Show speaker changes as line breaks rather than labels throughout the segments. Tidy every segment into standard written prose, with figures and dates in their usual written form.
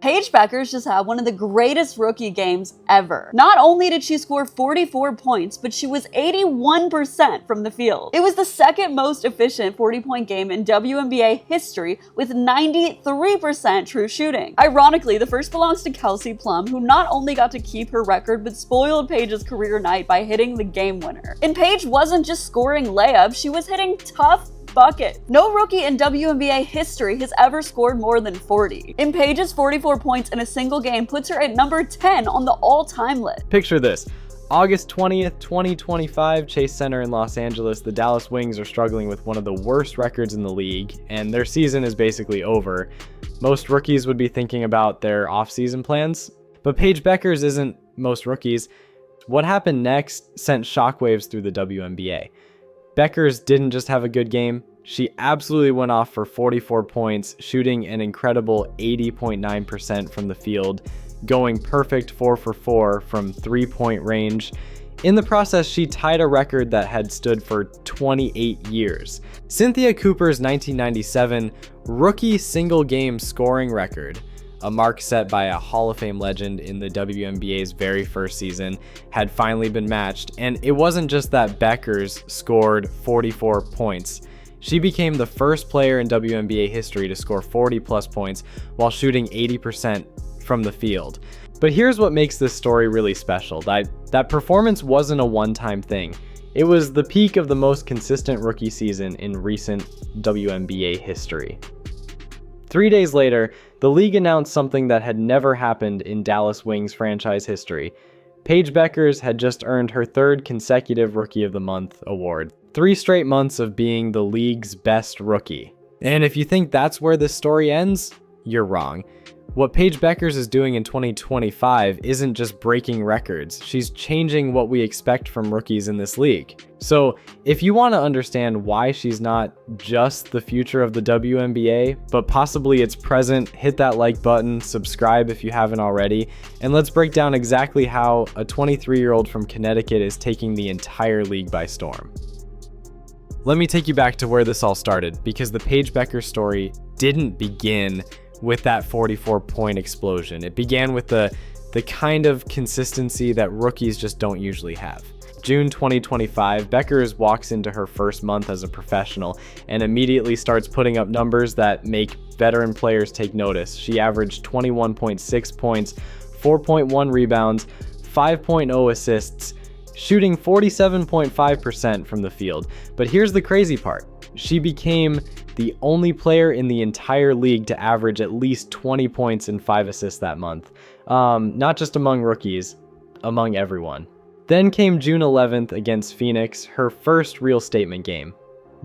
Paige Bueckers just had one of the greatest rookie games ever. Not only did she score 44 points, but she was 81% from the field. It was the second most efficient 40-point game in WNBA history with 93% true shooting. Ironically, the first belongs to Kelsey Plum, who not only got to keep her record, but spoiled Paige's career night by hitting the game winner. And Paige wasn't just scoring layups, she was hitting tough bucket. No rookie in WNBA history has ever scored more than 40. And Paige's 44 points in a single game puts her at number 10 on the all-time list.
Picture this. August 20th, 2025, Chase Center in Los Angeles, the Dallas Wings are struggling with one of the worst records in the league, and their season is basically over. Most rookies would be thinking about their off-season plans, but Paige Bueckers isn't most rookies. What happened next sent shockwaves through the WNBA. Bueckers didn't just have a good game, she absolutely went off for 44 points, shooting an incredible 80.9% from the field, going perfect 4 for 4 from 3-point range. In the process, she tied a record that had stood for 28 years. Cynthia Cooper's 1997 rookie single game scoring record, a mark set by a Hall of Fame legend in the WNBA's very first season, had finally been matched, and it wasn't just that Bueckers scored 44 points. She became the first player in WNBA history to score 40+ points while shooting 80% from the field. But here's what makes this story really special. That performance wasn't a one-time thing. It was the peak of the most consistent rookie season in recent WNBA history. 3 days later, the league announced something that had never happened in Dallas Wings franchise history. Paige Bueckers had just earned her third consecutive Rookie of the Month award. 3 straight months of being the league's best rookie. And if you think that's where this story ends, you're wrong. What Paige Bueckers is doing in 2025 isn't just breaking records, she's changing what we expect from rookies in this league. So if you want to understand why she's not just the future of the WNBA, but possibly its present, hit that like button, subscribe if you haven't already, and let's break down exactly how a 23-year-old from Connecticut is taking the entire league by storm. Let me take you back to where this all started, because the Paige Bueckers story didn't begin with that 44-point explosion. It began with the kind of consistency that rookies just don't usually have. June 2025, Bueckers walks into her first month as a professional and immediately starts putting up numbers that make veteran players take notice. She averaged 21.6 points, 4.1 rebounds, 5.0 assists, shooting 47.5% from the field. But here's the crazy part. She became the only player in the entire league to average at least 20 points and 5 assists that month. Not just among rookies, among everyone. Then came June 11th against Phoenix, her first real statement game.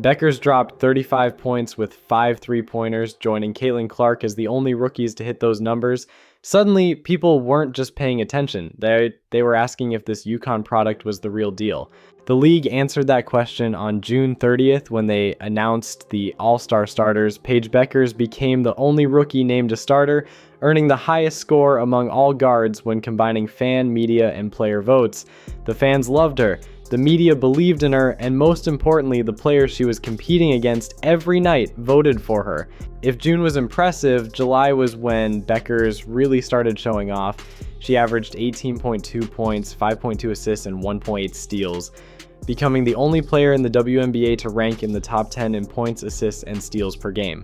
Bueckers dropped 35 points with 5 3-pointers, joining Caitlin Clark as the only rookies to hit those numbers. Suddenly, people weren't just paying attention. They were asking if this UConn product was the real deal. The league answered that question on June 30th when they announced the All-Star starters. Paige Bueckers became the only rookie named a starter, earning the highest score among all guards when combining fan, media, and player votes. The fans loved her. The media believed in her, and most importantly, the players she was competing against every night voted for her. If June was impressive, July was when Bueckers really started showing off. She averaged 18.2 points, 5.2 assists, and 1.8 steals, becoming the only player in the WNBA to rank in the top 10 in points, assists, and steals per game.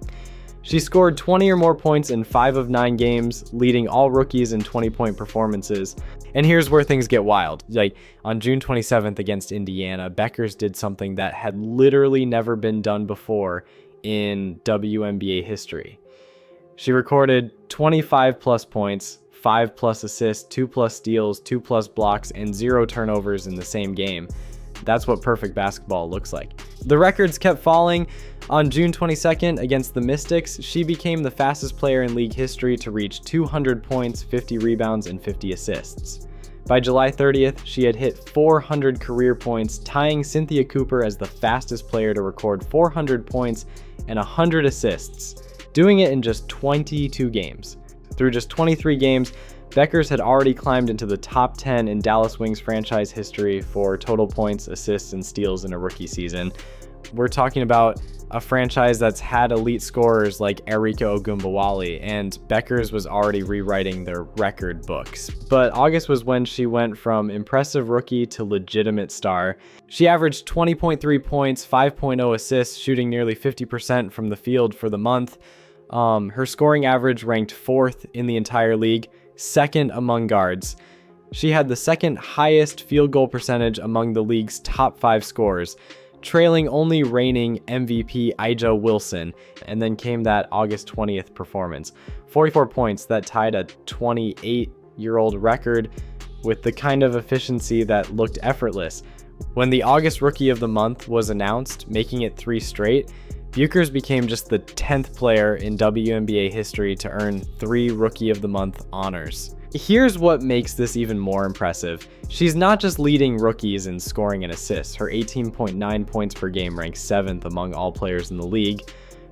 She scored 20 or more points in 5 of 9 games, leading all rookies in 20-point performances. And here's where things get wild. Like, on June 27th against Indiana, Bueckers did something that had literally never been done before in WNBA history. She recorded 25+ points, 5+ assists, 2+ steals, 2+ blocks, and 0 turnovers in the same game. That's what perfect basketball looks like. The records kept falling. On June 22nd against the Mystics, she became the fastest player in league history to reach 200 points, 50 rebounds, and 50 assists. By July 30th, she had hit 400 career points, tying Cynthia Cooper as the fastest player to record 400 points and 100 assists, doing it in just 22 games. Through just 23 games, Bueckers had already climbed into the top 10 in Dallas Wings franchise history for total points, assists, and steals in a rookie season. We're talking about a franchise that's had elite scorers like Erika Ogunbowale, and Bueckers was already rewriting their record books. But August was when she went from impressive rookie to legitimate star. She averaged 20.3 points, 5.0 assists, shooting nearly 50% from the field for the month. Her scoring average ranked 4th in the entire league, 2nd among guards. She had the 2nd highest field goal percentage among the league's top 5 scorers, trailing only reigning MVP Ija Wilson, and then came that August 20th performance. 44 points that tied a 28-year-old record with the kind of efficiency that looked effortless. When the August Rookie of the Month was announced, making it 3 straight, Bueckers became just the 10th player in WNBA history to earn 3 Rookie of the Month honors. Here's what makes this even more impressive. She's not just leading rookies in scoring and assists. Her 18.9 points per game ranks 7th among all players in the league.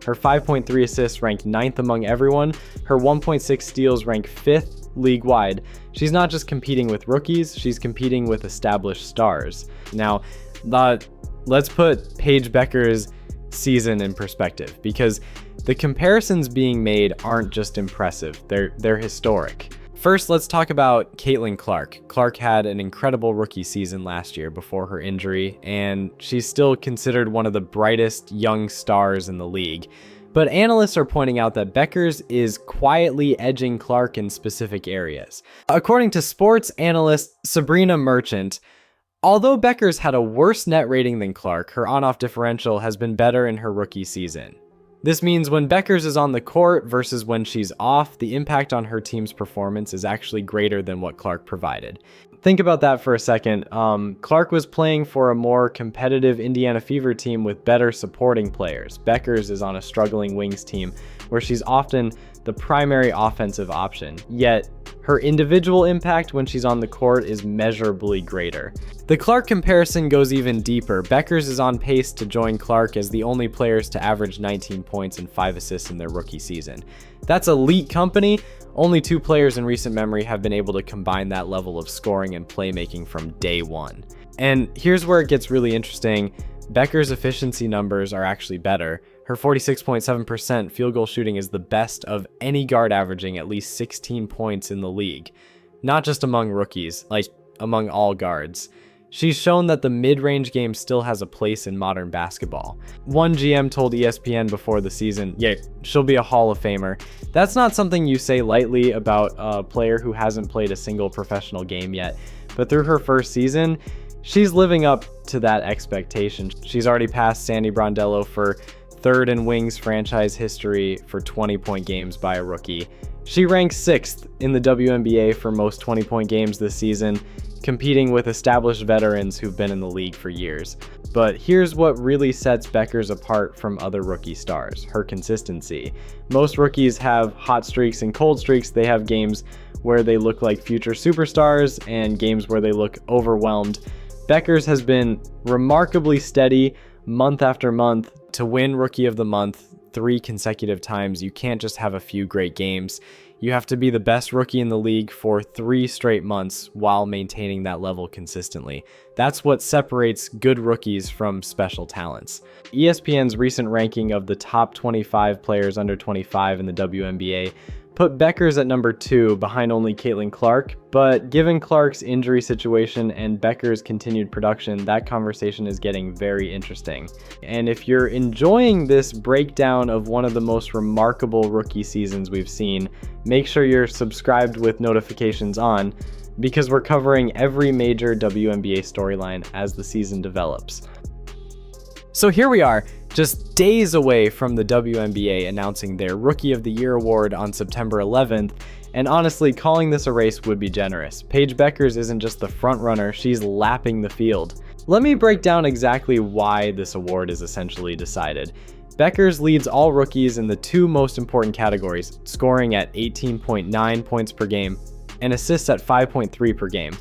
Her 5.3 assists ranked 9th among everyone. Her 1.6 steals rank 5th league-wide. She's not just competing with rookies, she's competing with established stars. Now, let's put Paige Bueckers' season in perspective, because the comparisons being made aren't just impressive, they're historic. First, let's talk about Caitlin Clark. Clark had an incredible rookie season last year before her injury, and she's still considered one of the brightest young stars in the league. But analysts are pointing out that Bueckers is quietly edging Clark in specific areas. According to sports analyst Sabrina Merchant, although Bueckers had a worse net rating than Clark, her on-off differential has been better in her rookie season. This means when Bueckers is on the court versus when she's off, the impact on her team's performance is actually greater than what Clark provided. Think about that for a second. Clark was playing for a more competitive Indiana Fever team with better supporting players. Bueckers is on a struggling Wings team where she's often the primary offensive option, yet her individual impact when she's on the court is measurably greater. The Clark comparison goes even deeper. Bueckers is on pace to join Clark as the only players to average 19 points and 5 assists in their rookie season. That's elite company. Only 2 players in recent memory have been able to combine that level of scoring and playmaking from day one. And here's where it gets really interesting. Bueckers' efficiency numbers are actually better. Her 46.7% field goal shooting is the best of any guard averaging at least 16 points in the league. Not just among rookies, like among all guards. She's shown that the mid-range game still has a place in modern basketball. One GM told ESPN before the season, yeah, she'll be a Hall of Famer. That's not something you say lightly about a player who hasn't played a single professional game yet, but through her first season, she's living up to that expectation. She's already passed Sandy Brondello for 3rd in Wings franchise history for 20-point games by a rookie. She ranks 6th in the WNBA for most 20-point games this season, competing with established veterans who've been in the league for years. But here's what really sets Bueckers apart from other rookie stars: her consistency. Most rookies have hot streaks and cold streaks. They have games where they look like future superstars and games where they look overwhelmed. Bueckers has been remarkably steady month after month to win Rookie of the Month 3 consecutive times. You can't just have a few great games. You have to be the best rookie in the league for 3 straight months while maintaining that level consistently. That's what separates good rookies from special talents. ESPN's recent ranking of the top 25 players under 25 in the WNBA put Bueckers at number 2 behind only Caitlin Clark, but given Clark's injury situation and Bueckers' continued production, that conversation is getting very interesting. And if you're enjoying this breakdown of one of the most remarkable rookie seasons we've seen, make sure you're subscribed with notifications on, because we're covering every major WNBA storyline as the season develops. So here we are, just days away from the WNBA announcing their Rookie of the Year award on September 11th, and honestly, calling this a race would be generous. Paige Bueckers isn't just the front runner, she's lapping the field. Let me break down exactly why this award is essentially decided. Bueckers leads all rookies in the 2 most important categories, scoring at 18.9 points per game and assists at 5.3 per game.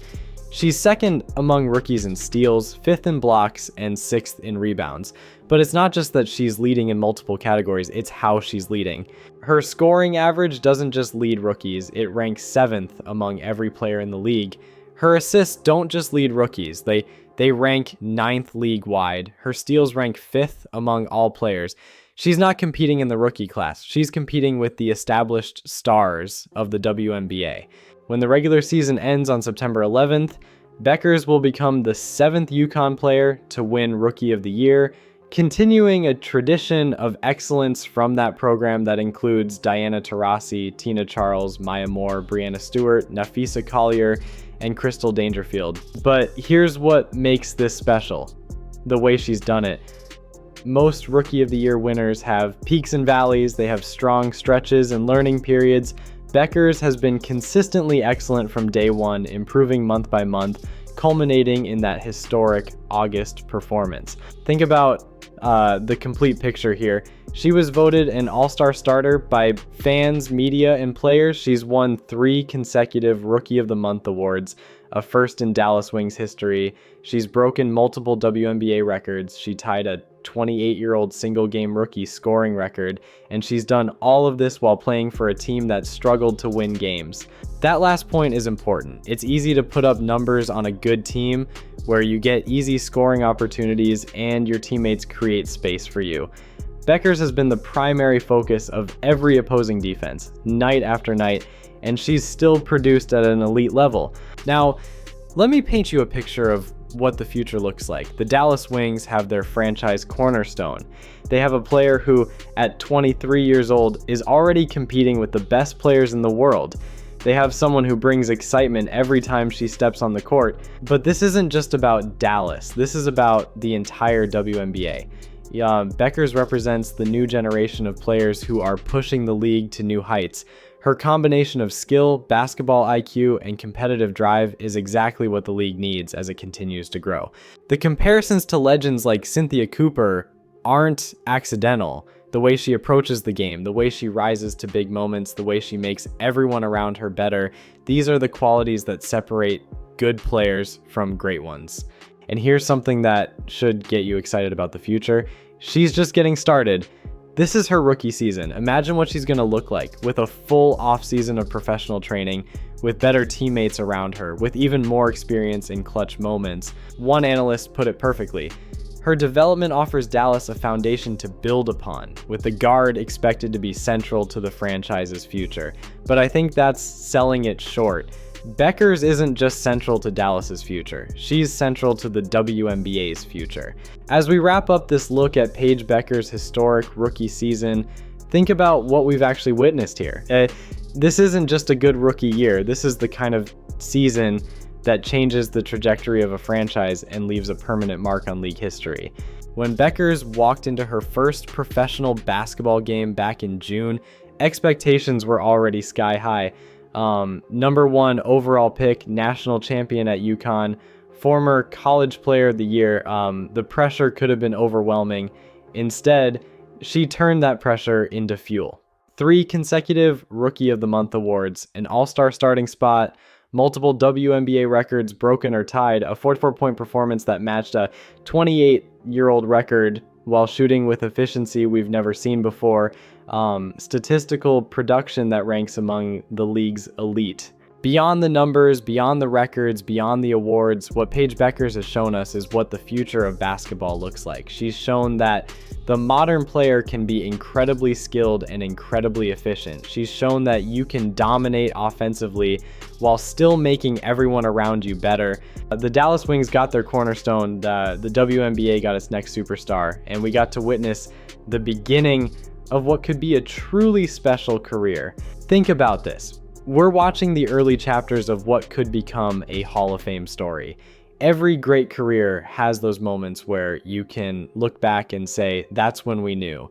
She's 2nd among rookies in steals, 5th in blocks, and 6th in rebounds. But it's not just that she's leading in multiple categories, it's how she's leading. Her scoring average doesn't just lead rookies, it ranks 7th among every player in the league. Her assists don't just lead rookies, they rank 9th league-wide. Her steals rank 5th among all players. She's not competing in the rookie class. She's competing with the established stars of the WNBA. When the regular season ends on September 11th, Bueckers will become the 7th UConn player to win Rookie of the Year, continuing a tradition of excellence from that program that includes Diana Taurasi, Tina Charles, Maya Moore, Breanna Stewart, Nafisa Collier, and Crystal Dangerfield. But here's what makes this special: the way she's done it. Most Rookie of the Year winners have peaks and valleys, they have strong stretches and learning periods. Bueckers has been consistently excellent from day one, improving month by month, culminating in that historic August performance. Think about the complete picture here. She was voted an all-star starter by fans, media, and players. She's won 3 consecutive Rookie of the Month awards, a first in Dallas Wings history. She's broken multiple WNBA records. She tied a 28-year-old single-game rookie scoring record, and she's done all of this while playing for a team that struggled to win games. That last point is important. It's easy to put up numbers on a good team where you get easy scoring opportunities and your teammates create space for you. Bueckers has been the primary focus of every opposing defense, night after night, and she's still produced at an elite level. Now, let me paint you a picture of what the future looks like. The Dallas Wings have their franchise cornerstone. They have a player who, at 23 years old, is already competing with the best players in the world. They have someone who brings excitement every time she steps on the court. But this isn't just about Dallas. This is about the entire WNBA. Bueckers represents the new generation of players who are pushing the league to new heights. Her combination of skill, basketball IQ, and competitive drive is exactly what the league needs as it continues to grow. The comparisons to legends like Cynthia Cooper aren't accidental. The way she approaches the game, the way she rises to big moments, the way she makes everyone around her better, these are the qualities that separate good players from great ones. And here's something that should get you excited about the future. She's just getting started. This is her rookie season. Imagine what she's going to look like with a full offseason of professional training, with better teammates around her, with even more experience in clutch moments. One analyst put it perfectly: her development offers Dallas a foundation to build upon, with the guard expected to be central to the franchise's future. But I think that's selling it short. Bueckers isn't just central to Dallas's future, she's central to the WNBA's future. As we wrap up this look at Paige Bueckers' historic rookie season, think about what we've actually witnessed here. This isn't just a good rookie year, this is the kind of season that changes the trajectory of a franchise and leaves a permanent mark on league history. When Bueckers walked into her first professional basketball game back in June, expectations were already sky high. Number 1 overall pick, national champion at UConn, former college player of the year. The pressure could have been overwhelming. Instead, she turned that pressure into fuel. 3 consecutive Rookie of the Month awards, an all-star starting spot, multiple WNBA records broken or tied, a 44-point performance that matched a 28-year-old record while shooting with efficiency we've never seen before, statistical production that ranks among the league's elite. Beyond the numbers, beyond the records, beyond the awards, what Paige Bueckers has shown us is what the future of basketball looks like. She's shown that the modern player can be incredibly skilled and incredibly efficient. She's shown that you can dominate offensively while still making everyone around you better. The Dallas Wings got their cornerstone, the WNBA got its next superstar, and we got to witness the beginning of what could be a truly special career. Think about this. We're watching the early chapters of what could become a Hall of Fame story. Every great career has those moments where you can look back and say, that's when we knew.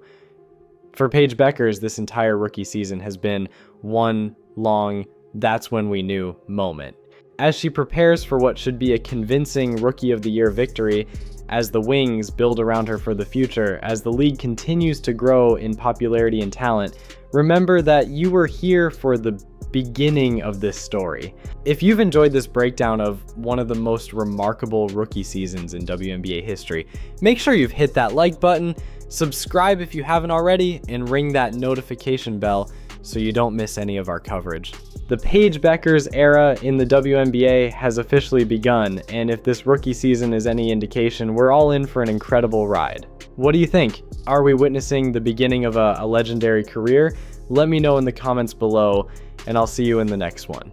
For Paige Bueckers, this entire rookie season has been one long, that's when we knew moment. As she prepares for what should be a convincing Rookie of the Year victory, as the Wings build around her for the future, as the league continues to grow in popularity and talent, remember that you were here for the beginning of this story. If you've enjoyed this breakdown of one of the most remarkable rookie seasons in WNBA history, make sure you've hit that like button, subscribe if you haven't already, and ring that notification bell so you don't miss any of our coverage. The Paige Bueckers era in the WNBA has officially begun, and if this rookie season is any indication, we're all in for an incredible ride. What do you think? Are we witnessing the beginning of a legendary career? Let me know in the comments below, and I'll see you in the next one.